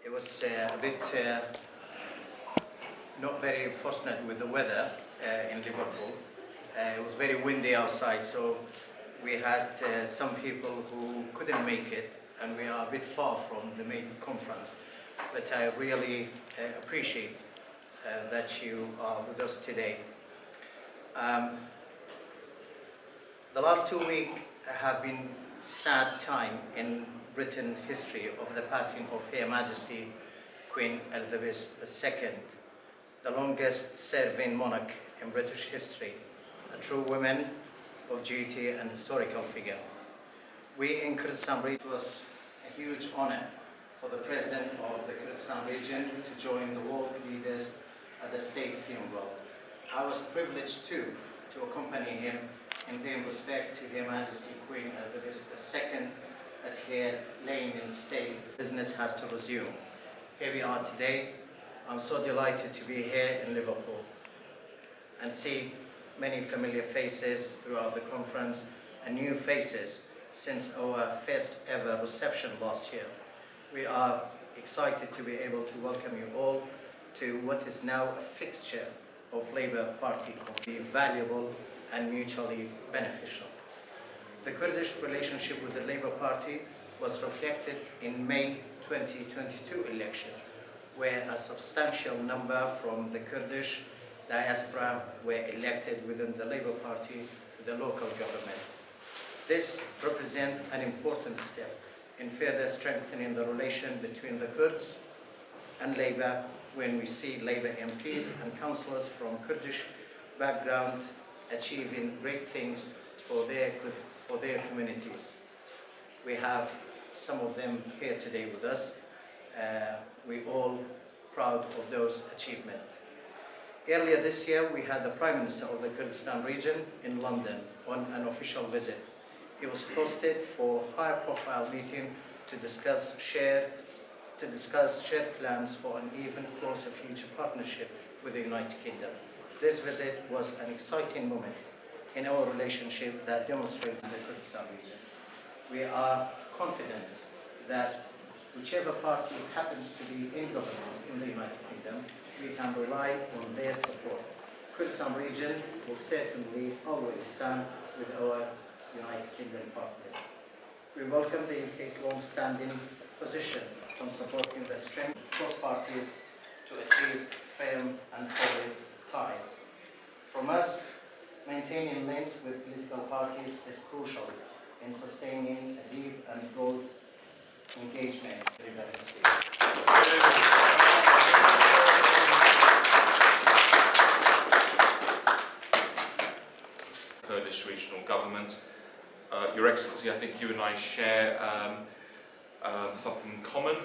It was a bit not very fortunate with the weather in Liverpool. It was very windy outside, so we had some people who couldn't make it, and we are a bit far from the main conference. But I really appreciate that you are with us today. The last 2 weeks have been sad time in Britain history of the passing of Her Majesty Queen Elizabeth II, the longest serving monarch in British history, a true woman of duty and historical figure. We in Kurdistan Region, it was a huge honor for the President of the Kurdistan Region to join the world leaders at the state funeral. I was privileged too to accompany him in paying respect to Her Majesty Queen Elizabeth II at her laying in state. Business has to resume. Here we are today. I'm so delighted to be here in Liverpool and see many familiar faces throughout the conference and new faces since our first ever reception last year. We are excited to be able to welcome you all to what is now a fixture of Labour Party coffee, valuable and mutually beneficial. The Kurdish relationship with the Labour Party was reflected in May 2022 election, where a substantial number from the Kurdish diaspora were elected within the Labour Party to the local government. This represents an important step in further strengthening the relation between the Kurds and Labour when we see Labour MPs and councillors from Kurdish background achieving great things for their communities. We have some of them here today with us. We're all proud of those achievements. Earlier this year, we had the Prime Minister of the Kurdistan Region in London on an official visit. He was hosted for a high-profile meeting to discuss shared plans for an even closer future partnership with the United Kingdom. This visit was an exciting moment in our relationship that demonstrated the Kurdistan region. We are confident that whichever party happens to be in government in the United Kingdom, we can rely on their support. Kurdistan region will certainly always stand with our United Kingdom partners. We welcome the UK's long-standing position on supporting the strength of both parties to achieve firm and solid ties. From us, maintaining links with political parties is crucial in sustaining a deep and broad engagement with the state. Kurdish Regional Government. Your Excellency, I think you and I share something common,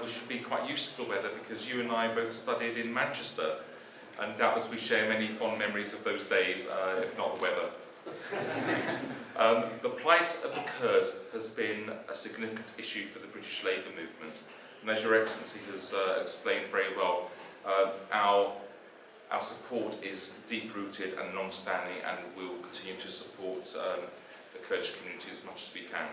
which should be quite used to the weather, because you and I both studied in Manchester, and doubtless we share many fond memories of those days, if not the weather. The plight of the Kurds has been a significant issue for the British Labour movement, and as Your Excellency has explained very well, our support is deep-rooted and long-standing, and we will continue to support the Kurdish community as much as we can.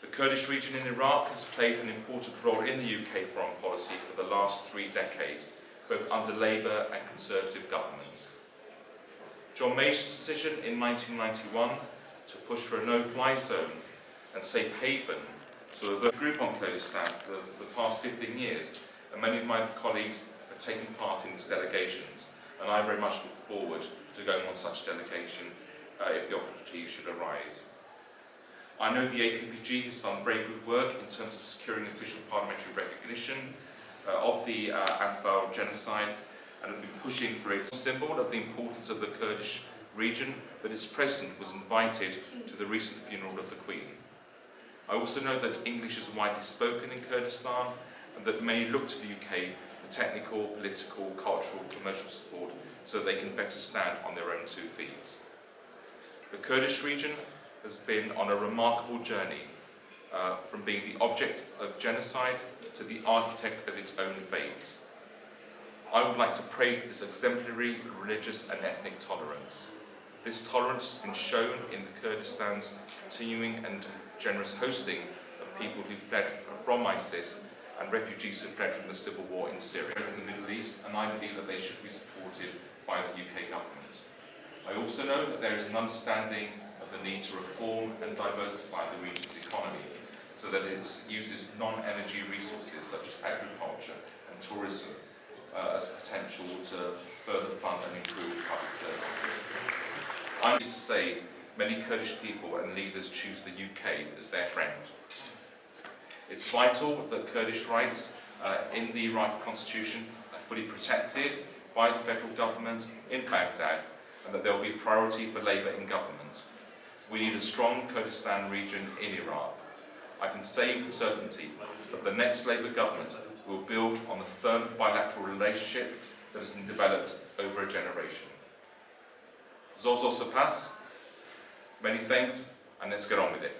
The Kurdish region in Iraq has played an important role in the UK foreign policy for the last 3 decades, both under Labour and Conservative governments. John Major's decision in 1991 to push for a no-fly zone and safe haven to avert the group on Kurdistan for the past 15 years, and many of my colleagues have taken part in these delegations, and I very much look forward to going on such a delegation if the opportunity should arise. I know the APPG has done very good work in terms of securing official parliamentary recognition of the Anfal genocide, and have been pushing for it. A symbol of the importance of the Kurdish region that its president was invited to the recent funeral of the Queen. I also know that English is widely spoken in Kurdistan, and that many look to the UK for technical, political, cultural, commercial support so that they can better stand on their own 2 feet. The Kurdish region has been on a remarkable journey from being the object of genocide to the architect of its own fate. I would like to praise this exemplary religious and ethnic tolerance. This tolerance has been shown in the Kurdistan's continuing and generous hosting of people who fled from ISIS and refugees who fled from the civil war in Syria and the Middle East, and I believe that they should be supported by the UK government. I also know that there is an understanding of the need to reform and diversify the region's economy so that it uses non-energy resources such as agriculture and tourism as potential to further fund and improve public services. I'm pleased to say many Kurdish people and leaders choose the UK as their friend. It's vital that Kurdish rights in the Iraqi constitution are fully protected by the federal government in Baghdad, and that there will be priority for Labour in government. We need a strong Kurdistan region in Iraq. I can say with certainty that the next Labour government will build on the firm bilateral relationship that has been developed over a generation. Zozo Sapas, many thanks, and let's get on with it.